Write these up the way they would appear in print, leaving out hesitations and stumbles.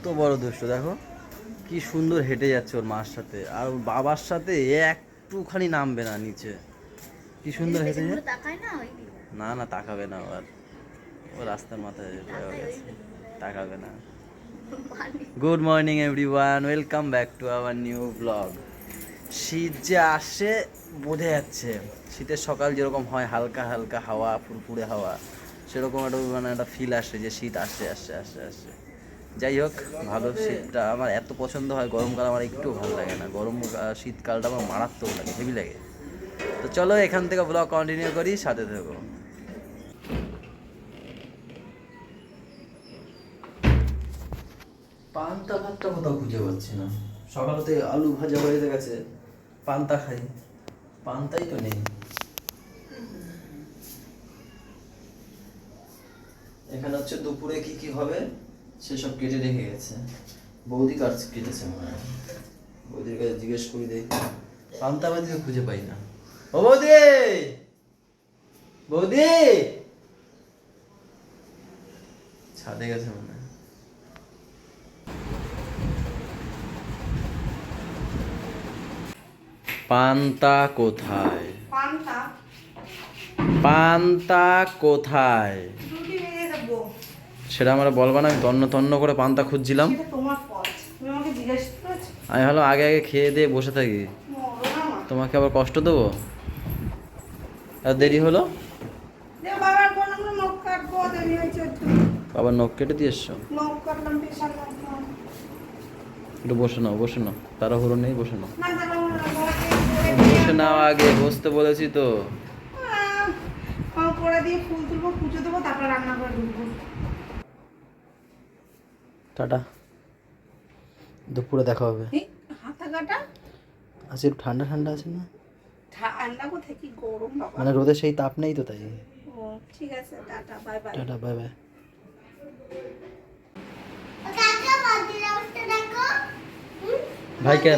কত বড় দুষ্টু দেখো, কি সুন্দর হেঁটে যাচ্ছে ওর মার সাথে, আর ওর বাবার সাথে একটুখানি নামবে না নিচে, কি সুন্দর হেঁটে যায়। না না তাকাবে না, আবার ও রাস্তার মাথায় গেছে, তাকাবে না। Good morning everyone, welcome back to our new blog. শীত যে আসে বোঝা যাচ্ছে, শীতের সকাল যেরকম হয় হালকা হালকা হাওয়া, ফুরফুরে হাওয়া, সেরকম একটা মানে একটা ফিল আসে যে শীত আসছে আসছে আসছে আসছে। যাই হোক, ভালো, শীতটা আমার এত পছন্দ হয়, গরমকাল আমার একটু ভালো লাগে না, শীতকালটা আমার মারাত্মক লাগে, হেভি লাগে। তো চলো এখান থেকে ব্লগ কন্টিনিউ করি, সাথে থাকো। পান্তা ভাতটা কোথাও খুঁজে পাচ্ছি না, সকালতে আলু ভাজা হয়ে গেছে, পান্তা খাই, পান্তাই তো নেই। এখানে হচ্ছে দুপুরে কি কি হবে সেসব কেটে রেখে গেছে, বৌদি কেটেছে মনে হয়, বৌদির কাছে জিজ্ঞেস করি দেখি, পান্তা ভাতিও খুঁজে পাই না। ও বৌদি, বৌদি ছাদে গেছে মনে হয়। পান্তা কোথায়, পান্তা কোথায় সেটা আমরা বলবা না, আমি তন্ন তন্ন করে পান্তা খুঁজছিলাম। আমি ভালো আগে আগে খেয়ে দিয়ে বসে থাকি, তোমাকে আবার কষ্ট দেবো, আর দেরি হলো। আবার নখ কেটে দিয়ে এসছো, একটু বসে নাও, বসে নাও, তাড়াহুড়ো নেই, বসে নাও, বসে নাও, আগে বসতে বলেছি তো। টাটা, দুপুরে দেখা হবে। আজকে একটু ঠান্ডা ঠান্ডা আছে না? ঠান্ডা কোথায়, কি গরম বাবা, মানে রোদে সেই তাপ নেই তো, তাই। ঠিক আছে, tata bye bye. Tata bye bye.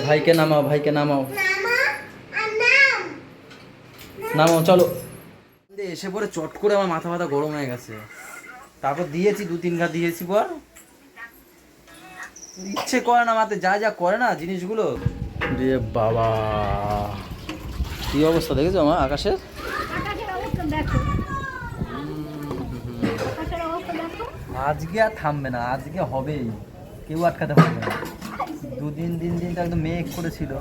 ভাইকে নামাও, ভাইকে নামাও, নামাও, চলো। এসে পরে চট করে আমার মাথা ব্যথা গরম হয়ে গেছে, তারপর দিয়েছি 2-3 ঘা দিয়েছি, পর ইচ্ছে করে না, মাথায় যা যা করে না জিনিসগুলো। রে বাবা, কি অবস্থা দেখেছো আমার আকাশের? আজকে আর থামবে না, আজকে হবেই, কেউ আটকাতে পারবে না। 2-3 দিন তো একদম মেঘ করেছিল,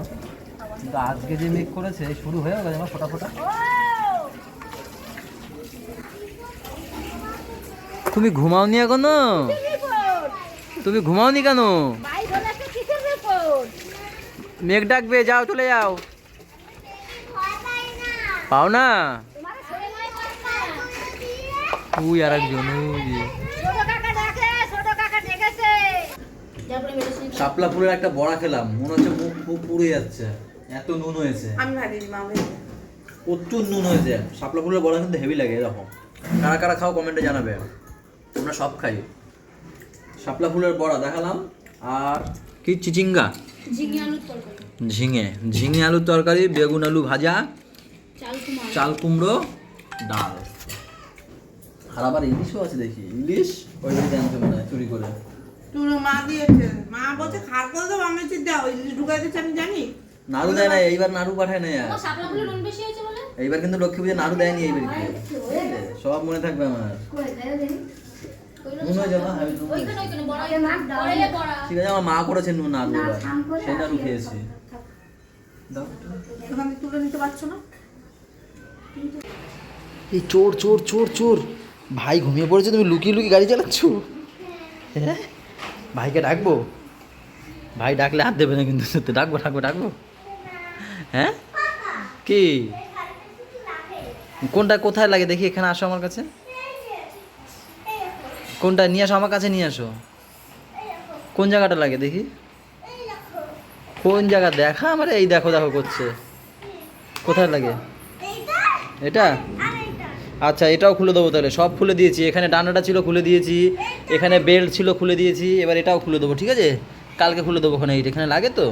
কিন্তু আজকে যে মেঘ করেছে শুরু হয়ে গেছে আমার ফোটা ফোটা। তুমি ঘুমাওনি এখনো? তুমি ঘুমাওনি কেন? মেঘ ডাকবে, যাও, চলে যাও। পাও না তুই আর একজন, শাপলা ফুলের একটা বড়া খেলাম, মনে হচ্ছে মুখ পুড়ে যাচ্ছে, এত নুন হয়েছে, প্রচুর নুন হয়েছে। শাপলা ফুলের বড়া কিন্তু হেভি লাগে এরকম। কারা কারা খাও কমেন্টে জানাবে, আমরা সব খাই। শাপলা ফুলের বড়া দেখালাম, আর কি চিচিঙ্গা, ঝিঙে আলুর তরকারি, বেগুন আলু ভাজা, চাল কুমড়ো, ডাল, আর আবার ইলিশও আছে দেখি, ইলিশ ওই জানতে মনে হয় চুরি করে। মা দিয়েছে, মা বলছে খার করে দাও, আমি দাও ইলিশ ঢুকাই দিচ্ছে, আমি জানি। নাড়ু দেয় না এইবার, নাড়ু পাঠায় না, এইবার কিন্তু লক্ষ্মী পুজো নাড়ু দেয়নি এই বাড়িতে, সব মনে থাকবে আমার। নুন হয়ে যাবে, ঠিক আছে, আমার মা করেছে নুন নাড়ু, সেই নাড়ু খেয়েছি। তুলে নিতে পারছো না? এই চোর চোর চোর চোর, ভাই ঘুমিয়ে পড়েছে, তুমি লুকিয়ে লুকিয়ে গাড়ি চালাচ্ছ। হ্যাঁ, ভাইকে ডাকবো? ভাই ডাকলে হাত দেবে না কিন্তু, সত্যি ডাকবো ডাকবো ডাকবো। হ্যাঁ, কি কোনটা কোথায় লাগে দেখি, এখানে আসো আমার কাছে, কোনটা নিয়ে আসো, আমার কাছে নিয়ে আসো, কোন জায়গাটা লাগে দেখি, কোন জায়গা দেখা আমার, এই দেখো দেখো করছে, কোথায় লাগে এটা? আচ্ছা, এটাও খুলে দেবো তাহলে, সব খুলে দিয়েছি, এখানে ডান্ডাটা ছিল খুলে দিয়েছি, এখানে বেল্ট ছিল খুলে দিয়েছি, এবার এটাও খুলে দেবো, ঠিক আছে, কালকে খুলে দেবো, ওখানে এখানে লাগে তো,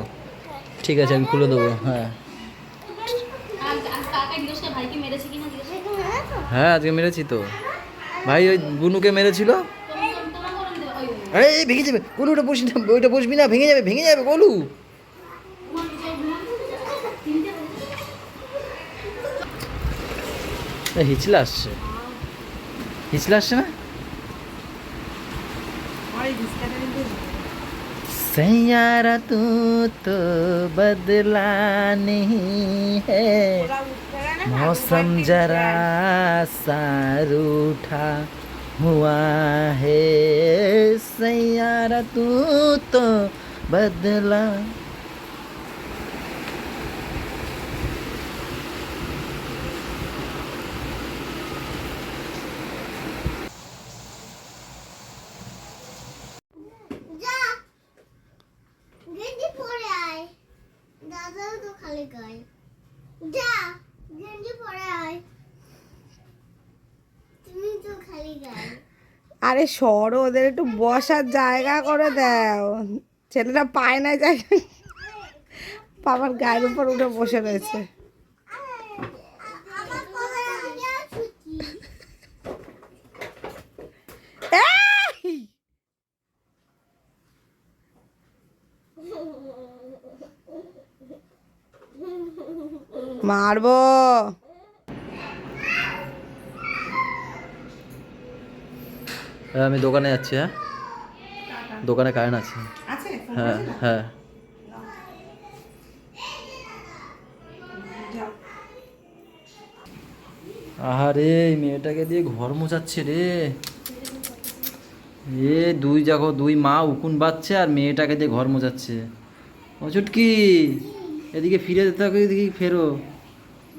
ঠিক আছে আমি খুলে দেবো। হ্যাঁ হ্যাঁ, আজকে মেরেছি তো, ভাই ওই বুনুকে মেরেছিল, আরে ভেঙে যাবে গোলু, ওটা বসবি না, ওইটা বসবি না, ভেঙে যাবে গোলু। হিচলে আসছে, হিচলে আসছে না। सैयारा तू तो बदला नहीं है, मौसम जरा सा रूठा हुआ है, सैयारा तू तो बदला। যা গেঞ্জি পরে আয়, দাদাও তো খালি গায়ে। যা গেঞ্জি পরে আয়, তুমি তো খালি গায়ে। আরে সরো, ওদের একটু বসার জায়গা করে দাও। ছেলেটা পায় না জায়গা, বাবার গায়ের উপর উঠে বসে রয়েছে। আমার কবে আগে ছুটি? এই! মারবো। আমি দোকানে যাচ্ছি। হ্যাঁ, দোকানে কারেন্ট আছে। আছে হ্যাঁ হ্যাঁ। আহারে এই মেয়েটাকে দিয়ে ঘর মোচাচ্ছে রে। দুই মা উকুন বাচ্ছে আর মেয়েটাকে দিয়ে ঘর মোচাচ্ছে। ও চুটকি, এদিকে ফিরে যেতে হবে, এদিকে ফেরো।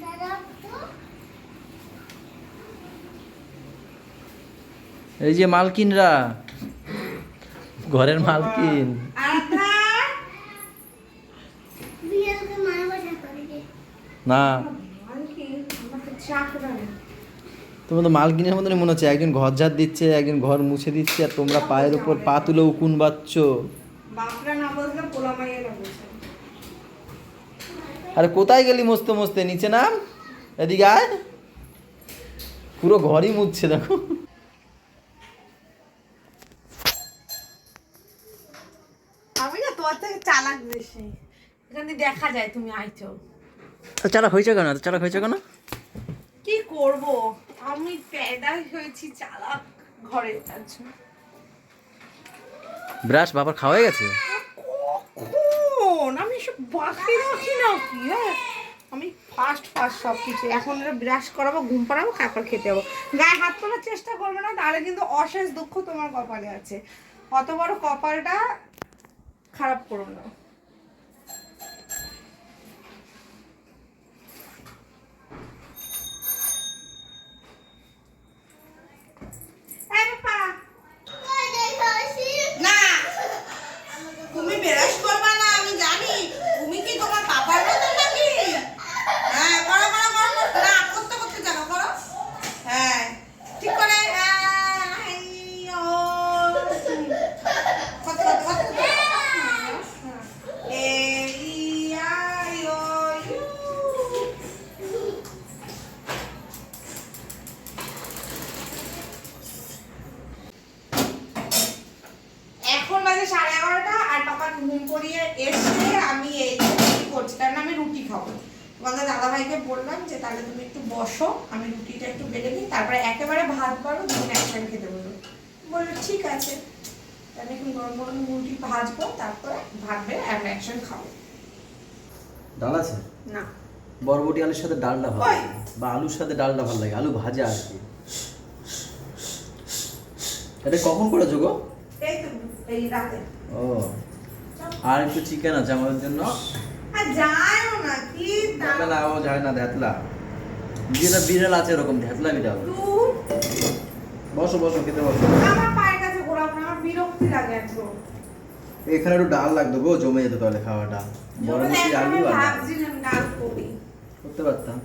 দাদা তো এই যে মালকিনরা, ঘরের মালকিন। বিয়েতে মারবো করে। না, তোমার তো মালকিনের মতনই মনে হচ্ছে। একজন ঘর ঝাড় দিচ্ছে, একজন ঘর মুছে দিচ্ছে, আর তোমরা পায়ের উপর পা তুলে উকুন বাচ্ছ। বাপরা না বললে পোলা মাইয়েরা বলছে। আরে কোথায় গেলি মস্তে মস্তে? নিচে নাম, এদিকে আয়। পুরো ঘরই মুছছে দেখো। আমি না তোমার থেকে চালাক বেশি, এখান থেকে দেখা যায় তুমি আইছো। চালাক হয়েছে কেন? চালাক হয়েছে কেন? কি করব, আমি প্যাদা হয়েছি চালাক ঘরে আছো। ব্রাশ বাবার খাওয়া হয়ে গেছে? কখন আমি সব বাকি রাখি না কি? হ্যাঁ, আমি ফার্স্ট সব কিছু। এখন এরা ব্রাশ করাবো, ঘুম পাড়াবো, তারপর খেতে যাবো। গায়ে হাত তোলার চেষ্টা করবে না, তাহলে কিন্তু অশেষ দুঃখ তোমার কপালে আছে। অত বড় কপালটা খারাপ করো না। এই বাবা, কই দেখাসি? না, তুমি ব্রাশ করবা না আমি জানি। তুমি কি তোমার পাপার মতো নাকি? হ্যাঁ, করো করো করো করো। না, করতে করতে জানো, করো। হ্যাঁ, ঠিক করে। আইয়ো। করতে করতে করতে করতে। এই আইয়ো ইউ। এখন বাজে 11:30 আর পাপা ঘুম পড়িয়ে এসে আমি এই করছি, কারণ আমি রুটি খাবো। তোমাদের দাদাভাইকে বললাম যে তাহলে তুমি একটু বসো, আমি রুটিটা একটু বেড়ে দিই, তারপরে একেবারে ভাত বাড়ো, দুদিন একসঙ্গে খেতে বলবো। বললো ঠিক আছে। আমি এখন গরম গরম রুটি ভাজবো, তারপরে ভাত বেড়ে আমরা একসঙ্গে খাবো। ডাল আছে না, বরবটি আলুর সাথে ডালটা ভালো ওই। লাগে, বা আলুর সাথে ডালটা ভালো লাগে, আলু ভাজা আর কি। এটা কখন করেছো গো? এই তো এই রাতে। ও, আর একটু চিকেন আছে আমাদের জন্য। আর যায়ও না কি না না, ও যায় না, ধ্যাতলা বিড়াল আছে এরকম, ধ্যাতলা বিড়াল। বসো বসো, খেতে বসো। আমার পায়ের কাছে ঘোরাবো না, আমার বিরক্তি লাগে একদম। এখানে একটু ডাল লাগতো গো, জমে যেত তাহলে খাওয়াটা। বরবটি আলু আর ডাল। ভাবছিলাম ডাল করি। করতে পারতাম।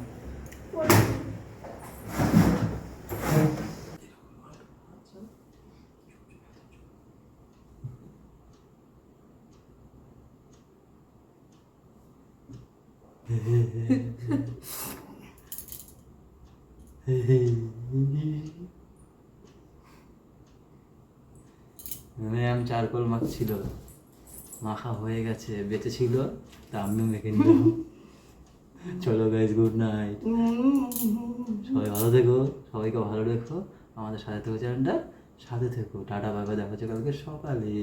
ম্যাম চারকোল মাখছিল, মাখা হয়ে গেছে, বেঁচে ছিল, তা আমিও মেখে নিলাম। চলো গাইজ, গুড নাইট, সবাই ভালো থেকো, সবাইকে ভালো রেখো, আমাদের সাথে থেকো, চ্যানেলটা সাথে থেকো, টাটা, বাই বাই, দেখা হচ্ছে কালকে সকালে।